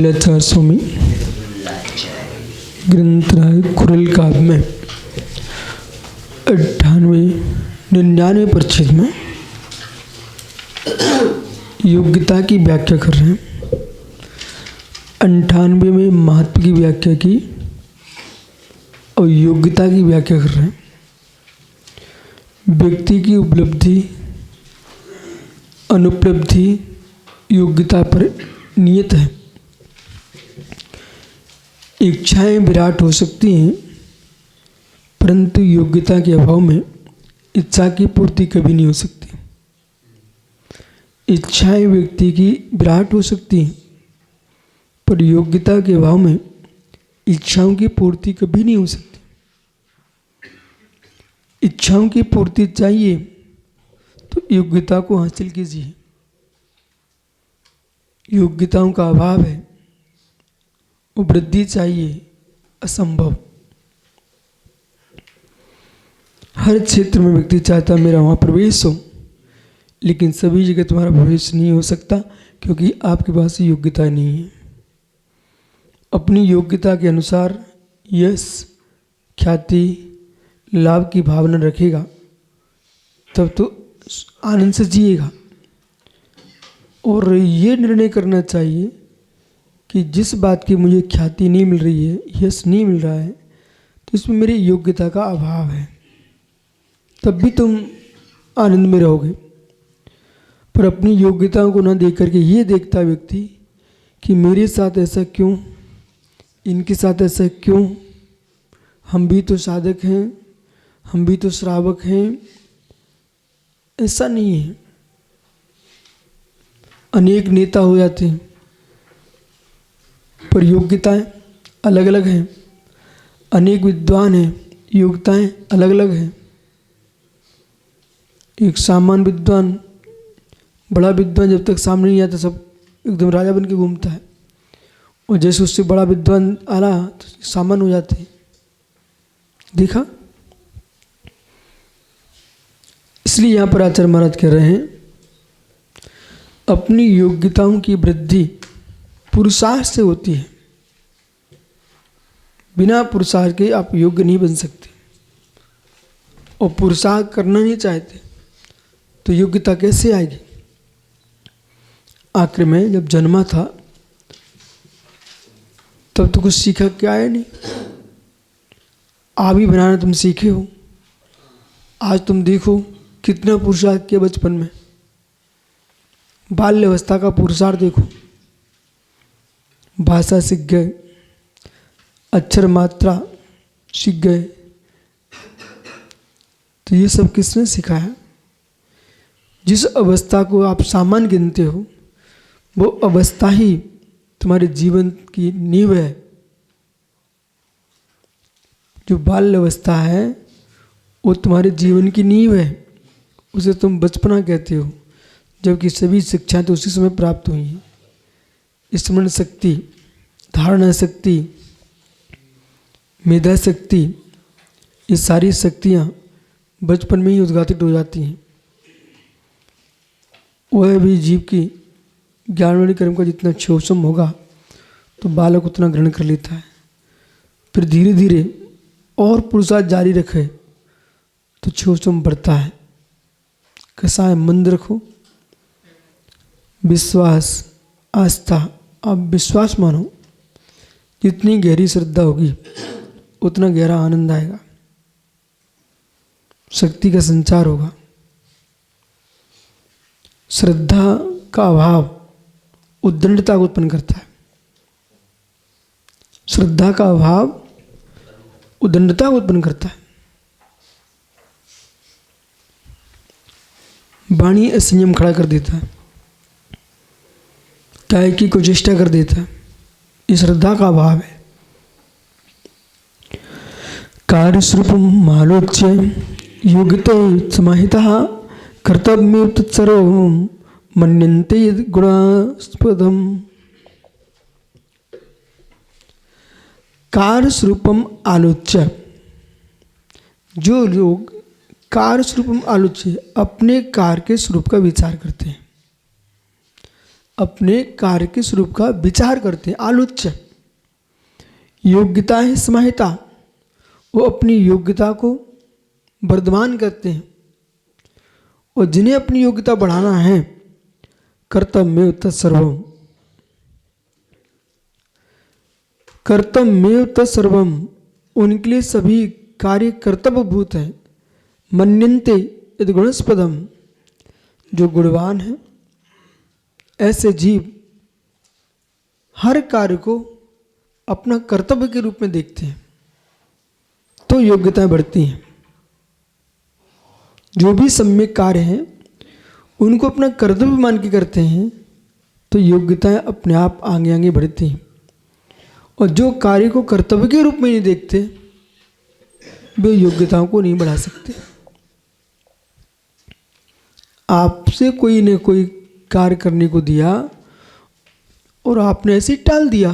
स्वामी ग्रंथराय कुरल काव्य में 99 परिच्छेद में योग्यता की व्याख्या कर रहे हैं। 98 में महत्व की व्याख्या की और योग्यता की व्याख्या कर रहे हैं। व्यक्ति की उपलब्धि अनुपलब्धि योग्यता पर नियत है। इच्छाएं विराट हो सकती हैं, परंतु योग्यता के अभाव में इच्छा की पूर्ति कभी नहीं हो सकती। इच्छाएं व्यक्ति की विराट हो सकती हैं, पर योग्यता के अभाव में इच्छाओं की पूर्ति कभी नहीं हो सकती। इच्छाओं की पूर्ति चाहिए तो योग्यता को हासिल कीजिए। योग्यताओं का अभाव है, वृद्धि चाहिए, असंभव। हर क्षेत्र में व्यक्ति चाहता मेरा वहाँ प्रवेश हो, लेकिन सभी जगह तुम्हारा प्रवेश नहीं हो सकता क्योंकि आपके पास योग्यता नहीं है। अपनी योग्यता के अनुसार यश, ख्याति, लाभ की भावना रखेगा तब तो आनंद से जिएगा। और ये निर्णय करना चाहिए कि जिस बात की मुझे ख्याति नहीं मिल रही है, यश नहीं मिल रहा है, तो इसमें मेरी योग्यता का अभाव है, तब भी तुम आनंद में रहोगे। पर अपनी योग्यताओं को ना देख करके ये देखता व्यक्ति कि मेरे साथ ऐसा क्यों, इनके साथ ऐसा क्यों, हम भी तो साधक हैं, हम भी तो श्रावक हैं, ऐसा नहीं है। अनेक नेता हो जाते हैं पर योग्यताएं अलग अलग हैं। अनेक विद्वान हैं, योग्यताएं अलग अलग हैं। एक सामान्य विद्वान, बड़ा विद्वान जब तक सामने नहीं आता सब एकदम राजा बन के घूमता है, और जैसे उससे बड़ा विद्वान आला तो सामान्य हो जाते हैं। देखा? इसलिए यहाँ पर आचार्य महाराज कह रहे हैं अपनी योग्यताओं की वृद्धि पुरुषार्थ से होती है। बिना पुरुषार्थ के आप योग्य नहीं बन सकते, और पुरुषार्थ करना नहीं चाहते तो योग्यता कैसे आएगी। आखिर में जब जन्मा था तब तो कुछ सीखा क्या है नहीं। आभी बनाना तुम सीखे हो। आज तुम देखो कितना पुरुषार्थ किया बचपन में। बाल्यावस्था का पुरुषार्थ देखो, भाषा सीख गए, अक्षर मात्रा सीख गए, तो ये सब किसने सिखाया? जिस अवस्था को आप सामान्य गिनते हो वो अवस्था ही तुम्हारे जीवन की नींव है। जो बाल्य अवस्था है वो तुम्हारे जीवन की नींव है, उसे तुम बचपना कहते हो, जबकि सभी शिक्षाएं तो उसी समय प्राप्त हुई हैं। स्मरण शक्ति, धारणा शक्ति, मेधा शक्ति, ये सारी शक्तियाँ बचपन में ही उद्घाटित हो जाती हैं। वह भी जीव की ज्ञानवाणी कर्म का जितना शोषम होगा तो बालक उतना ग्रहण कर लेता है। फिर धीरे धीरे और पुरुषार्थ जारी रखे तो शोषम बढ़ता है। कैसा है? मंद रखो, विश्वास, आस्था। आप विश्वास मानो, जितनी गहरी श्रद्धा होगी उतना गहरा आनंद आएगा, शक्ति का संचार होगा। श्रद्धा का अभाव उद्दंडता को उत्पन्न करता है। श्रद्धा का अभाव उद्दंडता को उत्पन्न करता है। वाणी असंयम खड़ा कर देता है, त्याग की कुचेष्टा कर देता है। ये श्रद्धा का अभाव है। कार्यस्वरूपम आलोच्य योग्यते समाहितः कर्तव्यमेव तत्सर्वं मन्यन्ते गुणास्पदम्। कार्यस्वरूपम आलोच्य, जो लोग कार्यस्वरूपम आलोच्य अपने कार्य के स्वरूप का विचार करते हैं, अपने कार्य के स्वरूप का विचार करते हैं। आलोच्य योग्यता है समाहिता, वो अपनी योग्यता को वर्धमान करते हैं। और जिन्हें अपनी योग्यता बढ़ाना है कर्तव्यमेव तत्सर्वम, कर्तव्यमेव तत्सर्वम, उनके लिए सभी कार्य कर्तव्यभूत है। मन्यन्ते यदि गुणस्पदम, जो गुणवान है ऐसे जीव हर कार्य को अपना कर्तव्य के रूप में देखते हैं तो योग्यताएं बढ़ती हैं। जो भी सम्यक कार्य हैं उनको अपना कर्तव्य मान के करते हैं तो योग्यताएं अपने आप आगे आगे बढ़ती हैं। और जो कार्य को कर्तव्य के रूप में नहीं देखते वे योग्यताओं को नहीं बढ़ा सकते। आपसे कोई ने कोई कार्य करने को दिया और आपने ऐसे ही टाल दिया,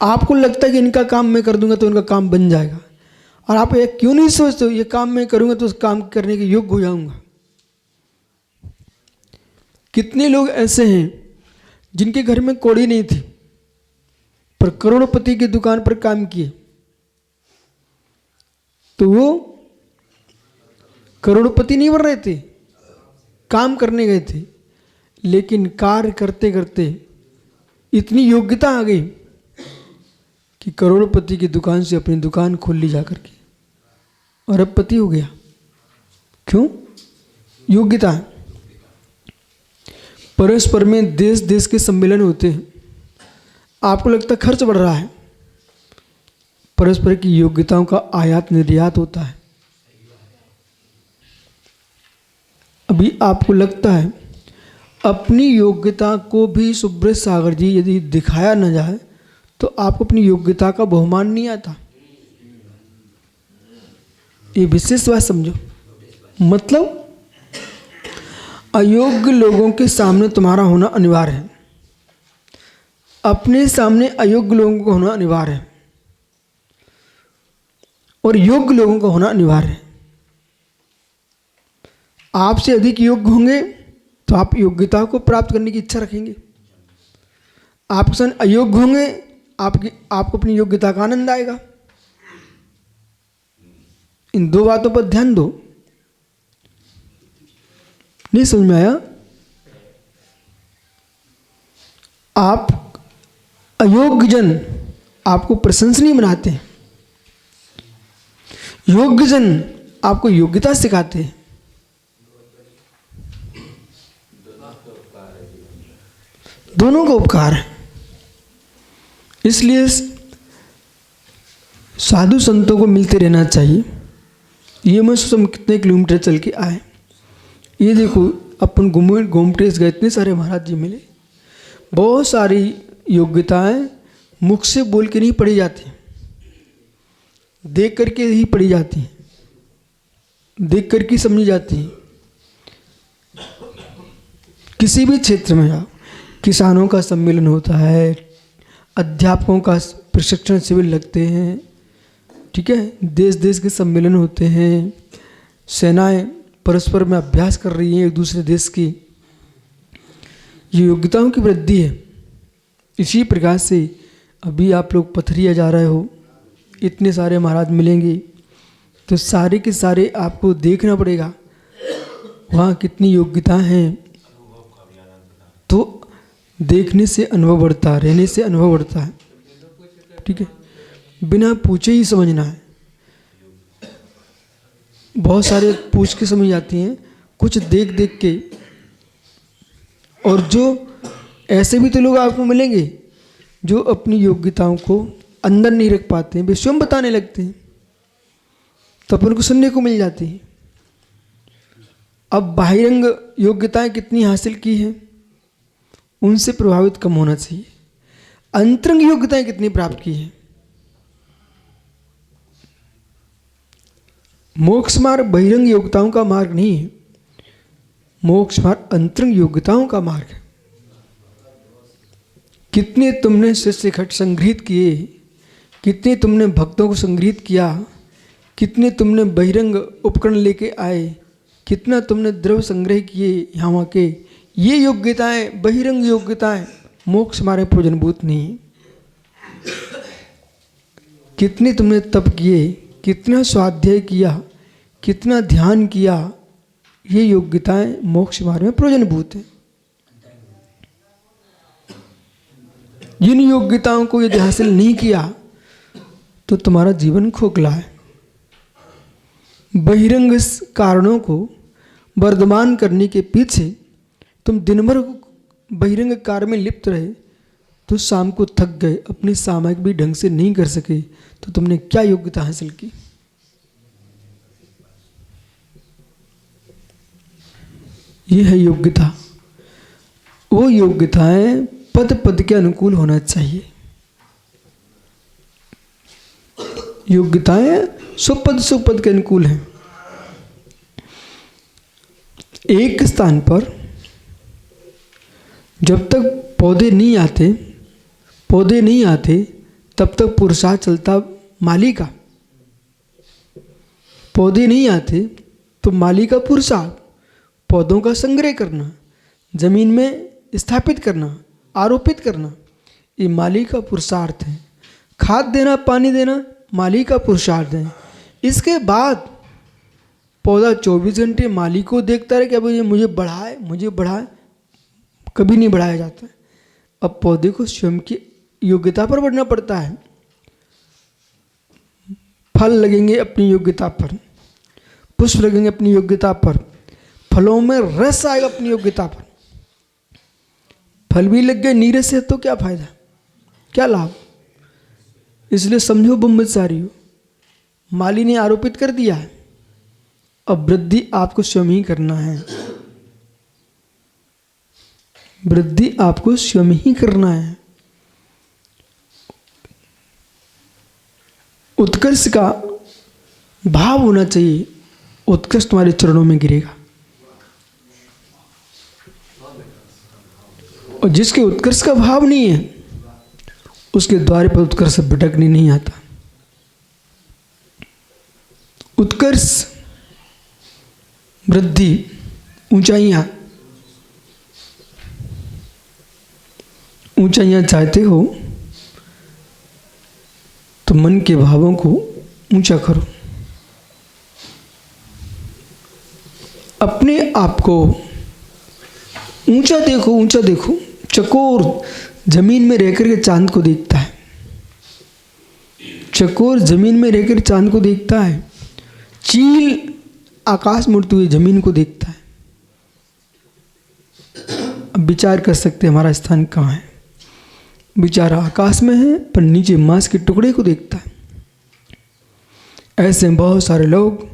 आपको लगता है कि इनका काम मैं कर दूंगा तो इनका काम बन जाएगा, और आप ये क्यों नहीं सोचते ये काम मैं करूंगा तो उस काम करने के योग्य हो जाऊंगा। कितने लोग ऐसे हैं जिनके घर में कौड़ी नहीं थी पर करोड़पति की दुकान पर काम किए तो वो करोड़पति नहीं बन रहे थे, काम करने गए थे, लेकिन कार्य करते करते इतनी योग्यता आ गई कि करोड़पति की दुकान से अपनी दुकान खोल ली जा करके और अब पति हो गया। क्यों? योग्यता। परस्पर में देश देश के सम्मेलन होते हैं, आपको लगता है खर्च बढ़ रहा है, परस्पर की योग्यताओं का आयात निर्यात होता है। अभी आपको लगता है अपनी योग्यता को भी सुब्रत सागर जी यदि दिखाया न जाए तो आपको अपनी योग्यता का बहुमान नहीं आता। ये विशेष बात समझो। मतलब अयोग्य लोगों के सामने तुम्हारा होना अनिवार्य है, अपने सामने अयोग्य लोगों का होना अनिवार्य है और योग्य लोगों का होना अनिवार्य है। आपसे अधिक योग्य होंगे तो आप योग्यता को प्राप्त करने की इच्छा रखेंगे, आपके साथ अयोग्य होंगे आपको अपनी योग्यता का आनंद आएगा। इन दो बातों पर ध्यान दो। नहीं समझ में आया? आप अयोग्य जन आपको प्रशंसनीय बनाते हैं, योग्य जन आपको योग्यता सिखाते हैं। दोनों का उपकार है। इसलिए साधु संतों को मिलते रहना चाहिए। ये मैं सोच हम कितने किलोमीटर चल के आए, ये देखो अपन गोमटेश गए, इतने सारे महाराज जी मिले। बहुत सारी योग्यताएं मुख से बोल के नहीं पढ़ी जाती, देख करके ही पढ़ी जाती हैं, देख करके समझी जाती हैं। किसी भी क्षेत्र में जाओ, किसानों का सम्मेलन होता है, अध्यापकों का प्रशिक्षण शिविर लगते हैं, ठीक है, देश देश के सम्मेलन होते हैं, सेनाएं परस्पर में अभ्यास कर रही हैं एक दूसरे देश की, ये योग्यताओं की वृद्धि है। इसी प्रकार से अभी आप लोग पथरिया जा रहे हो, इतने सारे महाराज मिलेंगे तो सारे के सारे आपको देखना पड़ेगा वहाँ कितनी योग्यता हैं। तो देखने से अनुभव बढ़ता है, रहने से अनुभव बढ़ता है, ठीक है, बिना पूछे ही समझना है। बहुत सारे पूछ के समझ जाती हैं, कुछ देख देख के। और जो ऐसे भी तो लोग आपको मिलेंगे जो अपनी योग्यताओं को अंदर नहीं रख पाते हैं, वे स्वयं बताने लगते हैं तो अपन को सुनने को मिल जाती है। अब बाहिरंग योग्यताएं कितनी हासिल की हैं उनसे प्रभावित कम होना चाहिए। अंतरंग योग्यताएं कितनी प्राप्त की हैं। मोक्ष मार्ग बहिरंग योग्यताओं का मार्ग नहीं है, मोक्ष मार्ग अंतरंग योग्यताओं का मार्ग है। कितने तुमने शिष्य इकट्ठ संग्रहित किए, कितने तुमने भक्तों को संग्रहित किया, कितने तुमने बहिरंग उपकरण लेके आए, कितना तुमने द्रव्य संग्रह किए यहाँ वहाँ के, ये योग्यताएं, बहिरंग योग्यताएं मोक्ष हमारे प्रयोजनभूत नहीं है। कितने तुमने तप किए, कितना स्वाध्याय किया, कितना ध्यान किया, ये योग्यताएं मोक्ष मार्ग में प्रयोजनभूत है। जिन योग्यताओं को यदि हासिल नहीं किया तो तुम्हारा जीवन खोखला है। बहिरंग कारणों को वर्धमान करने के पीछे तुम दिन भर बहिरंग कार्य में लिप्त रहे तो शाम को थक गए, अपनी सामयिक भी ढंग से नहीं कर सके, तो तुमने क्या योग्यता हासिल की? यह है योग्यता। वो योग्यताएं पद पद के अनुकूल होना चाहिए। योग्यताएं सुपद सुपद के अनुकूल हैं। एक स्थान पर जब तक पौधे नहीं आते तब तक पुरुषार्थ चलता माली का। पौधे नहीं आते तो माली का पुरुषार्थ पौधों का संग्रह करना, जमीन में स्थापित करना, आरोपित करना, ये माली का पुरुषार्थ है। खाद देना, पानी देना माली का पुरुषार्थ है। इसके बाद पौधा 24 घंटे माली को देखता रहे कि अब ये मुझे बढ़ाए, कभी नहीं बढ़ाया जाता है। अब पौधे को स्वयं की योग्यता पर बढ़ना पड़ता है। फल लगेंगे अपनी योग्यता पर, पुष्प लगेंगे अपनी योग्यता पर, फलों में रस आएगा अपनी योग्यता पर। फल भी लग गए नीरस से तो क्या फायदा, क्या लाभ? इसलिए समझो ब्रह्मचारी हो, माली ने आरोपित कर दिया है, अब वृद्धि आपको स्वयं ही करना है। वृद्धि आपको स्वयं ही करना है। उत्कर्ष का भाव होना चाहिए, उत्कर्ष तुम्हारे चरणों में गिरेगा। और जिसके उत्कर्ष का भाव नहीं है उसके द्वार पर उत्कर्ष भटकने नहीं आता। उत्कर्ष, वृद्धि, ऊंचाइयां चाहते हो तो मन के भावों को ऊंचा करो। अपने आप को ऊंचा देखो। चकोर जमीन में रहकर के चांद को देखता है। चकोर जमीन में रहकर चांद को देखता है। चील आकाश में उड़ती हुई जमीन को देखता है। अब विचार कर सकते हैं हमारा स्थान कहाँ है। विचार आकाश में है पर नीचे मांस के टुकड़े को देखता है। ऐसे बहुत सारे लोग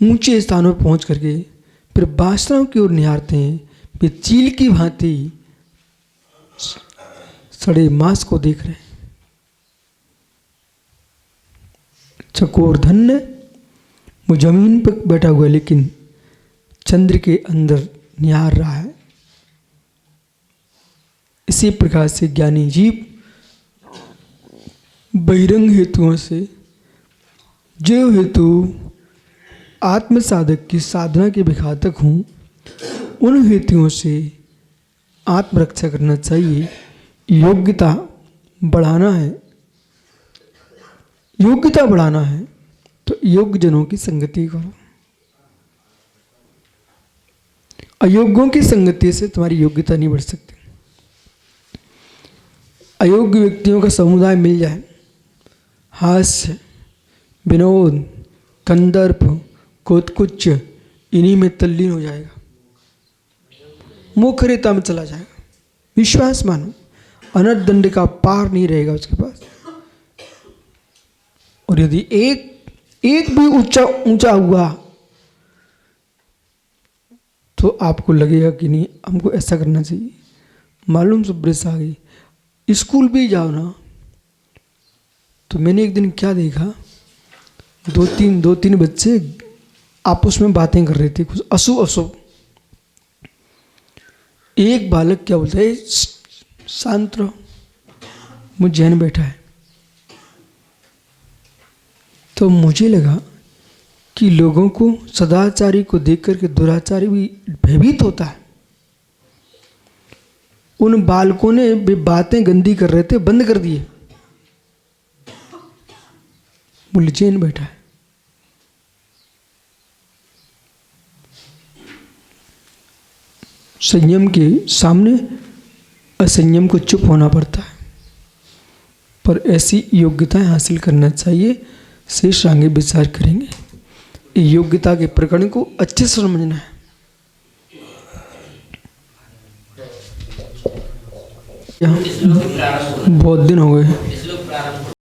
ऊंचे स्थानों पर पहुंच करके फिर वासनाओं की ओर निहारते हैं। फिर चील की भांति सड़े मांस को देख रहे हैं। चकोर धन्य वो जमीन पर बैठा हुआ है लेकिन चंद्र के अंदर निहार रहा है। इसी प्रकार से ज्ञानी जीव बहिरंग हेतुओं से जो हेतु आत्म साधक की साधना के विघातक हों उन हेतुओं से आत्मरक्षा करना चाहिए। योग्यता बढ़ाना है तो योग्य जनों की संगति करो। अयोग्यों की संगति से तुम्हारी योग्यता नहीं बढ़ सकती। अयोग्य व्यक्तियों का समुदाय मिल जाए, हास्य, विनोद, कंदर्प, कोतकुच्च इन्हीं में तल्लीन हो जाएगा, मुखरिता में चला जाएगा। विश्वास मानो, अनर्थ दंड का पार नहीं रहेगा उसके पास। और यदि एक भी ऊंचा हुआ तो आपको लगेगा कि नहीं हमको ऐसा करना चाहिए। मालूम सुब्रत आ गई। स्कूल भी जाओ ना तो मैंने एक दिन क्या देखा, दो तीन बच्चे आपस में बातें कर रहे थे कुछ अशुभ। एक बालक क्या बोलता है, शांत रहो, मुझ जैन बैठा है। तो मुझे लगा कि लोगों को सदाचारी को देख करके दुराचारी भी भयभीत होता है। उन बालकों ने वे बातें गंदी कर रहे थे, बंद कर दिए। बोले चैन बैठा है। संयम के सामने असंयम को चुप होना पड़ता है, पर ऐसी योग्यताएं हासिल करना चाहिए। शेष आगे विचार करेंगे। योग्यता के प्रकरण को अच्छे से समझना है। बहुत दिन हो गए।